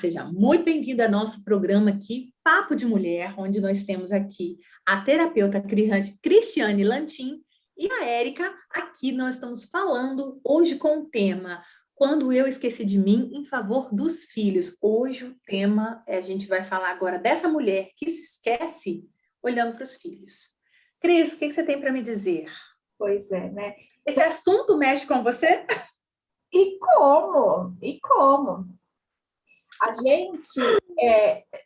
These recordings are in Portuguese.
seja muito bem-vinda ao nosso programa aqui, Papo de Mulher, onde nós temos aqui a terapeuta Cristiane Lantin e a Érica. Aqui nós estamos falando hoje com o tema Quando Eu Esqueci de Mim em Favor dos Filhos. Hoje o tema, a gente vai falar agora dessa mulher que se esquece olhando para os filhos. Cris, o que você tem para me dizer? Pois é, né? Esse assunto mexe com você? E como? E como? A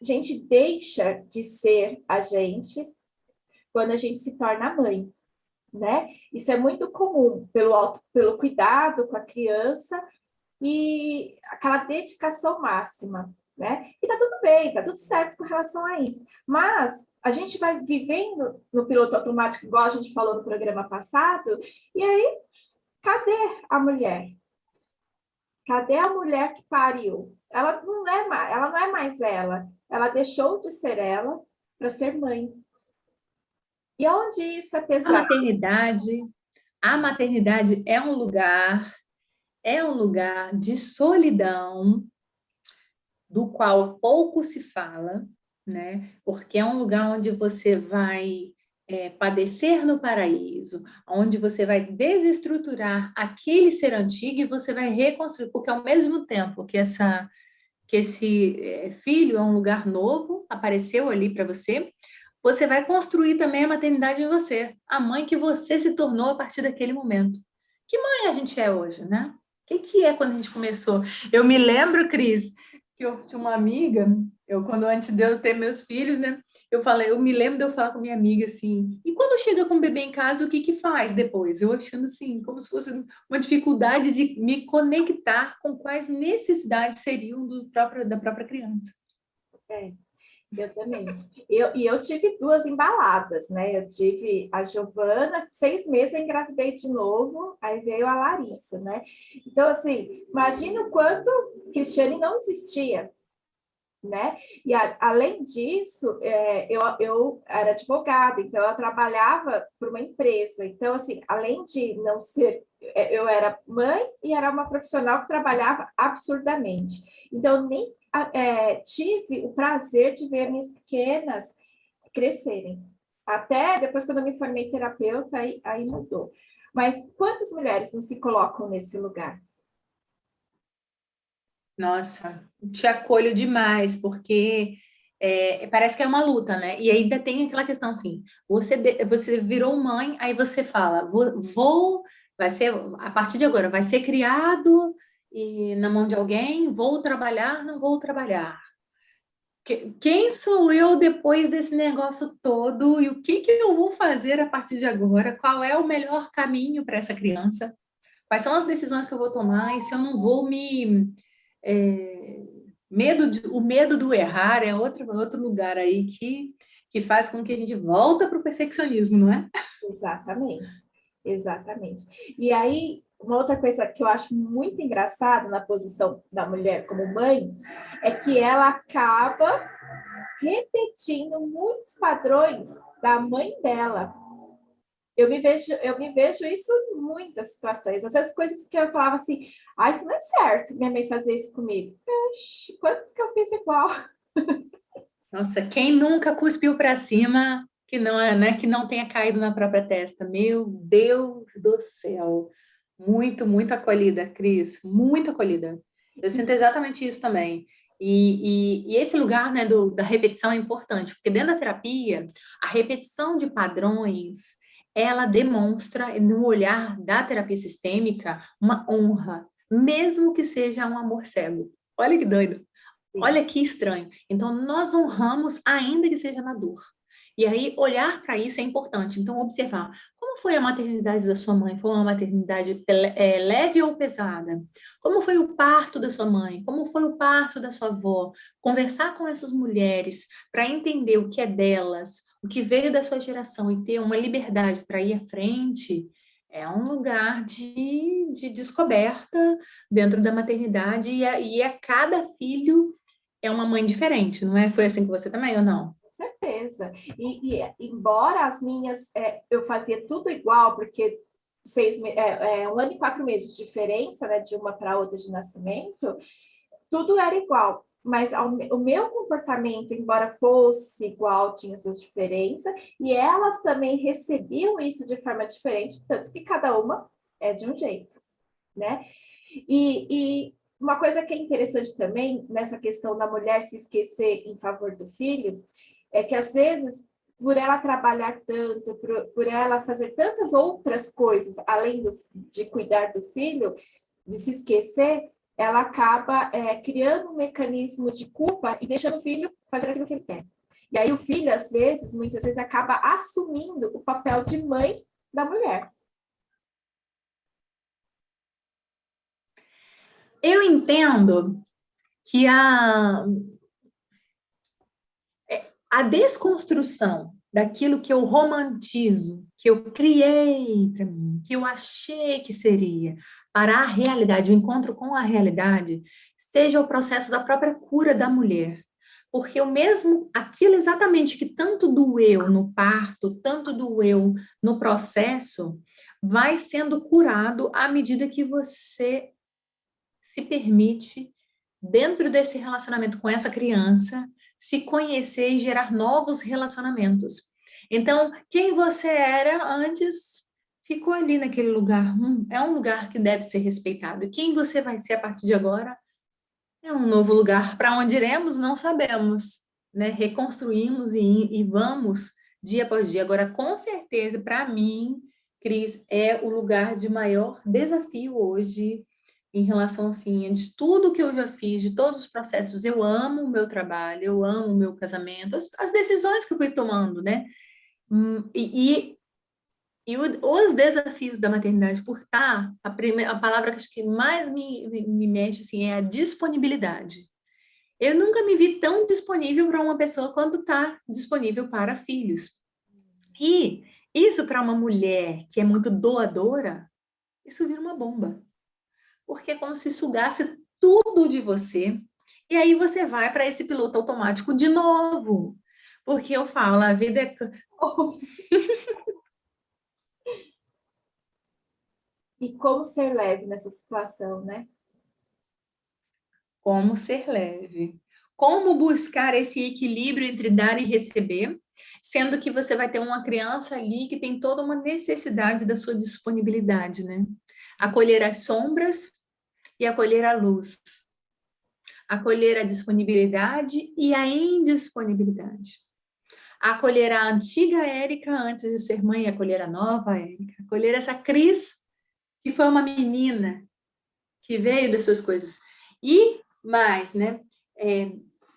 gente deixa de ser a gente quando a gente se torna mãe, né? Isso é muito comum pelo cuidado com a criança e aquela dedicação máxima, né? E tá tudo bem, tá tudo certo com relação a isso. Mas a gente vai vivendo no piloto automático, igual a gente falou no programa passado, e aí, cadê a mulher? Cadê a mulher que pariu? Ela não é mais ela. Ela deixou de ser ela para ser mãe. E onde isso é A pesado? maternidade é um lugar de solidão, do qual pouco se fala, né? Porque é um lugar onde você vai padecer no paraíso, onde você vai desestruturar aquele ser antigo e você vai reconstruir, porque ao mesmo tempo que esse filho é um lugar novo, apareceu ali para você, você vai construir também a maternidade em você, a mãe que você se tornou a partir daquele momento. Que mãe a gente é hoje, né? O que é quando a gente começou? Eu me lembro, Cris, que eu tinha uma amiga, quando antes de eu ter meus filhos, né? Eu me lembro de eu falar com minha amiga assim, e quando chega com o bebê em casa, o que faz depois? Eu achando assim, como se fosse uma dificuldade de me conectar com quais necessidades seriam da própria criança. É, eu também. Eu tive duas embaladas, né? Eu tive a Giovana, 6 meses eu engravidei de novo, aí veio a Larissa, né? Então, assim, imagina o quanto Cristiane não existia, né? E além disso, eu era advogada, então eu trabalhava para uma empresa. Então, assim, além de não ser, eu era mãe e era uma profissional que trabalhava absurdamente. Então, eu nem tive o prazer de ver minhas pequenas crescerem. Até depois, quando eu me formei terapeuta, aí mudou. Mas quantas mulheres não se colocam nesse lugar? Nossa, te acolho demais, porque parece que é uma luta, né? E ainda tem aquela questão assim: você virou mãe, aí você fala, vai ser, a partir de agora, vai ser criado e na mão de alguém, vou trabalhar, não vou trabalhar. Quem sou eu depois desse negócio todo e o que eu vou fazer a partir de agora? Qual é o melhor caminho para essa criança? Quais são as decisões que eu vou tomar e se eu não vou me é, o medo do errar é outro lugar aí que faz com que a gente volta para o perfeccionismo, não é? Exatamente, exatamente. E aí, uma outra coisa que eu acho muito engraçada na posição da mulher como mãe é que ela acaba repetindo muitos padrões da mãe dela. Eu me vejo isso em muitas situações. Essas coisas que eu falava assim, isso não é certo, minha mãe fazer isso comigo. Oxi, quanto que eu fiz igual? Nossa, quem nunca cuspiu para cima que não é, né, que não tenha caído na própria testa? Meu Deus do céu. Muito acolhida, Cris, muito acolhida. Eu sinto exatamente isso também. E esse lugar, né, da repetição é importante, porque dentro da terapia, a repetição de padrões, ela demonstra, no olhar da terapia sistêmica, uma honra, mesmo que seja um amor cego. Olha que doido. Sim. Olha que estranho. Então, nós honramos, ainda que seja na dor. E aí, olhar para isso é importante. Então, observar como foi a maternidade da sua mãe? Foi uma maternidade leve ou pesada? Como foi o parto da sua mãe? Como foi o parto da sua avó? Conversar com essas mulheres para entender o que é delas, o que veio da sua geração e ter uma liberdade para ir à frente, é um lugar de descoberta dentro da maternidade e a cada filho é uma mãe diferente, não é? Foi assim com você também ou não? Com certeza. Embora as minhas, eu fazia tudo igual, porque 1 ano e 4 meses de diferença, né, de uma para outra de nascimento, tudo era igual. mas o meu comportamento, embora fosse igual, tinha suas diferenças, e elas também recebiam isso de forma diferente, tanto que cada uma é de um jeito, né? E uma coisa que é interessante também, nessa questão da mulher se esquecer em favor do filho, é que às vezes, por ela trabalhar tanto, por ela fazer tantas outras coisas, além de cuidar do filho, de se esquecer, ela acaba criando um mecanismo de culpa e deixando o filho fazer aquilo que ele quer. E aí o filho, às vezes, muitas vezes, acaba assumindo o papel de mãe da mulher. Eu entendo que a desconstrução daquilo que eu romantizo, que eu criei para mim, que eu achei que seria, para a realidade, o encontro com a realidade, seja o processo da própria cura da mulher. Porque o mesmo, aquilo exatamente que tanto doeu no parto, tanto doeu no processo, vai sendo curado à medida que você se permite, dentro desse relacionamento com essa criança, se conhecer e gerar novos relacionamentos. Então, quem você era antes ficou ali naquele lugar. É um lugar que deve ser respeitado. E quem você vai ser a partir de agora é um novo lugar. Para onde iremos, não sabemos. Né? Reconstruímos e vamos dia após dia. Agora, com certeza, para mim, Cris, é o lugar de maior desafio hoje em relação, assim, de tudo que eu já fiz, de todos os processos. Eu amo o meu trabalho, eu amo o meu casamento, as decisões que eu fui tomando, né? Os desafios da maternidade, por estar, a palavra que acho que mais me mexe, assim, é a disponibilidade. Eu nunca me vi tão disponível para uma pessoa quando está disponível para filhos. E isso para uma mulher que é muito doadora, isso vira uma bomba. Porque é como se sugasse tudo de você. E aí você vai para esse piloto automático de novo. Porque eu falo, a vida é. E como ser leve nessa situação, né? Como ser leve. Como buscar esse equilíbrio entre dar e receber, sendo que você vai ter uma criança ali que tem toda uma necessidade da sua disponibilidade, né? Acolher as sombras e acolher a luz. Acolher a disponibilidade e a indisponibilidade. Acolher a antiga Érica antes de ser mãe, acolher a nova Érica. Acolher essa Cris, que foi uma menina que veio das suas coisas. E mais, né?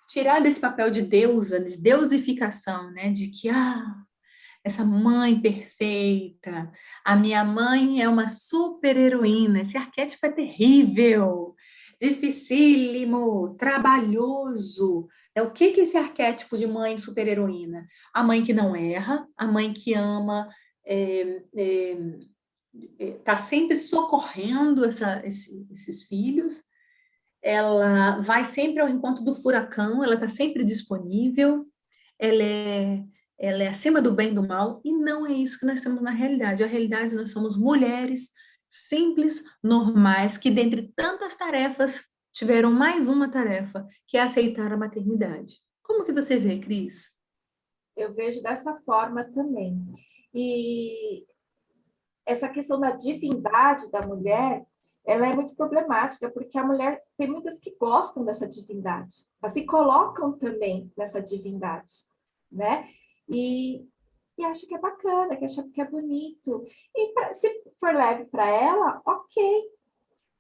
Tirar desse papel de deusa, de deusificação, né? De que, essa mãe perfeita, a minha mãe é uma super heroína, esse arquétipo é terrível, dificílimo, trabalhoso. O que é esse arquétipo de mãe super heroína? A mãe que não erra, a mãe que ama, está sempre socorrendo esses filhos, ela vai sempre ao encontro do furacão, ela está sempre disponível, ela é, ela é acima do bem e do mal, e não é isso que nós temos na realidade. A realidade, nós somos mulheres simples, normais, que dentre tantas tarefas, tiveram mais uma tarefa, que é aceitar a maternidade. Como que você vê, Cris? Eu vejo dessa forma também. E essa questão da divindade da mulher, ela é muito problemática, porque a mulher tem muitas que gostam dessa divindade, elas se colocam também nessa divindade, né? E acha que é bacana, que acha que é bonito. E se for leve para ela, ok.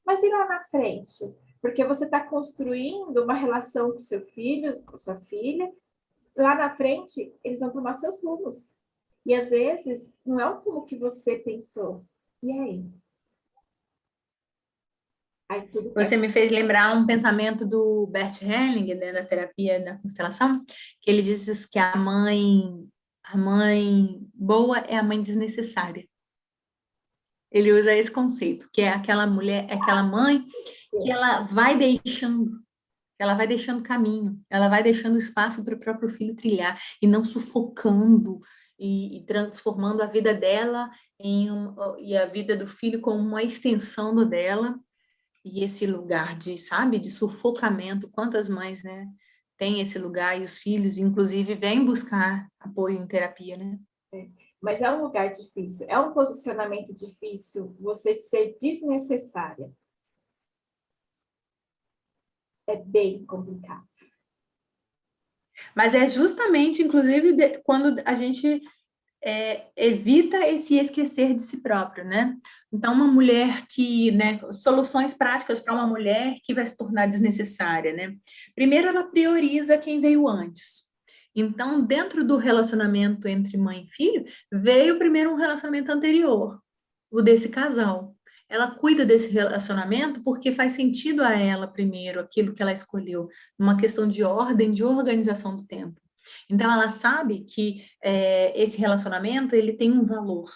Mas e lá na frente? Porque você está construindo uma relação com seu filho, com sua filha, lá na frente eles vão tomar seus rumos. E às vezes não é o como que você pensou. E aí? Aí tudo Você quer. me fez lembrar um pensamento do Bert Helling, né, da terapia da constelação, que ele diz que a mãe boa é a mãe desnecessária. Ele usa esse conceito, que é aquela mulher, é aquela mãe que ela vai deixando caminho, ela vai deixando espaço para o próprio filho trilhar e não sufocando e transformando a vida dela e a vida do filho como uma extensão do dela. e esse lugar de, sabe, de sufocamento, quantas mães, né, têm esse lugar e os filhos, inclusive, vêm buscar apoio em terapia, né? Mas é um lugar difícil, é um posicionamento difícil você ser desnecessária. É bem complicado. Mas é justamente, inclusive, quando a gente evita esse esquecer de si próprio, né? Então, uma mulher que, né, soluções práticas para uma mulher que vai se tornar desnecessária, né? Primeiro, ela prioriza quem veio antes. Então, dentro do relacionamento entre mãe e filho, veio primeiro um relacionamento anterior, o desse casal. Ela cuida desse relacionamento porque faz sentido a ela primeiro aquilo que ela escolheu, uma questão de ordem, de organização do tempo. Então, ela sabe que esse relacionamento ele tem um valor,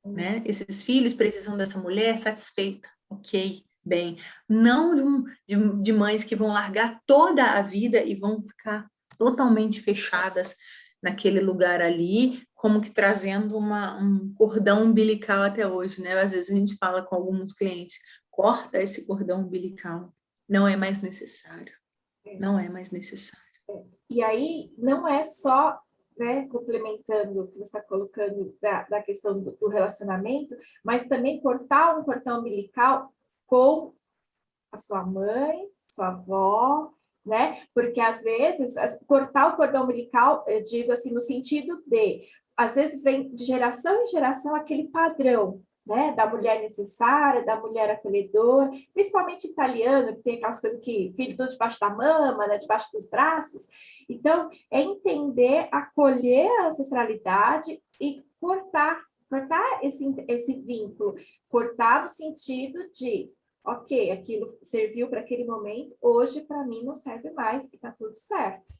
né? Esses filhos precisam dessa mulher satisfeita, ok, bem. Não de mães que vão largar toda a vida e vão ficar totalmente fechadas naquele lugar ali, como que trazendo um cordão umbilical até hoje, né? Às vezes a gente fala com alguns clientes, corta esse cordão umbilical, não é mais necessário, não é mais necessário. E aí, não é só, né, complementando o que você está colocando da questão do relacionamento, mas também cortar um cordão umbilical com a sua mãe, sua avó, né? Porque às vezes cortar o cordão umbilical, eu digo assim, no sentido de, às vezes vem de geração em geração aquele padrão, né? Da mulher necessária, da mulher acolhedora, principalmente italiano, que tem aquelas coisas que filho tudo debaixo da mama, né? Debaixo dos braços. Então, é entender, acolher a ancestralidade e cortar esse vínculo, cortar no sentido de ok, aquilo serviu para aquele momento, hoje para mim não serve mais e está tudo certo.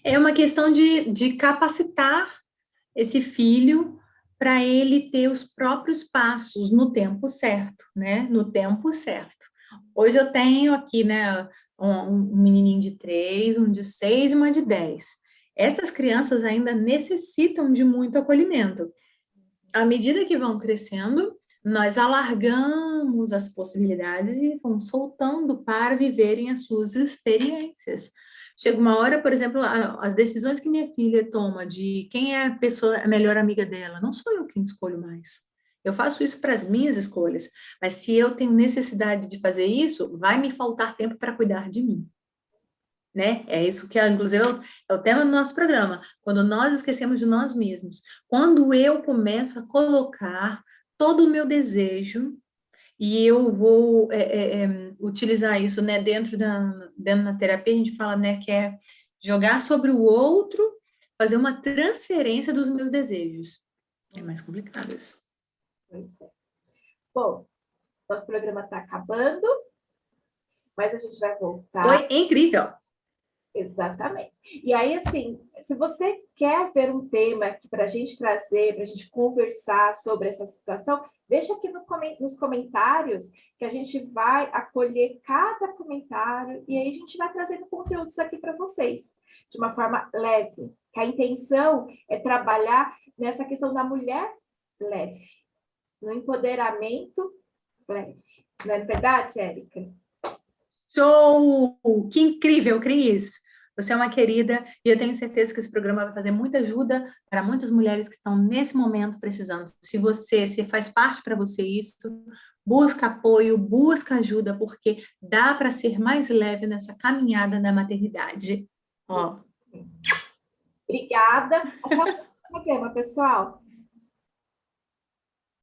É uma questão de capacitar esse filho para ele ter os próprios passos no tempo certo, né? No tempo certo. Hoje eu tenho aqui, né, um menininho de 3, um de 6 e uma de 10. Essas crianças ainda necessitam de muito acolhimento. À medida que vão crescendo, nós alargamos as possibilidades e vamos soltando para viverem as suas experiências. Chega uma hora, por exemplo, as decisões que minha filha toma de quem é a pessoa, a melhor amiga dela, não sou eu quem escolho mais. Eu faço isso para as minhas escolhas, mas se eu tenho necessidade de fazer isso, vai me faltar tempo para cuidar de mim. Né? É isso que, inclusive, é o tema do nosso programa. Quando nós esquecemos de nós mesmos. Quando eu começo a colocar todo o meu desejo e eu vou utilizar isso, né? Dentro da terapia, a gente fala, né, que é jogar sobre o outro, fazer uma transferência dos meus desejos. É mais complicado isso. Pois é. Bom, nosso programa está acabando, mas a gente vai voltar. Foi incrível! Exatamente. E aí, assim, se você quer ver um tema aqui para a gente trazer, para a gente conversar sobre essa situação, deixa aqui nos comentários que a gente vai acolher cada comentário e aí a gente vai trazendo conteúdos aqui para vocês, de uma forma leve. Que a intenção é trabalhar nessa questão da mulher leve, no empoderamento leve. Não é verdade, Érica? Show! Que incrível, Cris! Você é uma querida e eu tenho certeza que esse programa vai fazer muita ajuda para muitas mulheres que estão nesse momento precisando. Se faz parte para você isso, busca apoio, busca ajuda, porque dá para ser mais leve nessa caminhada da maternidade. Ó. Obrigada. Até o próximo programa, pessoal.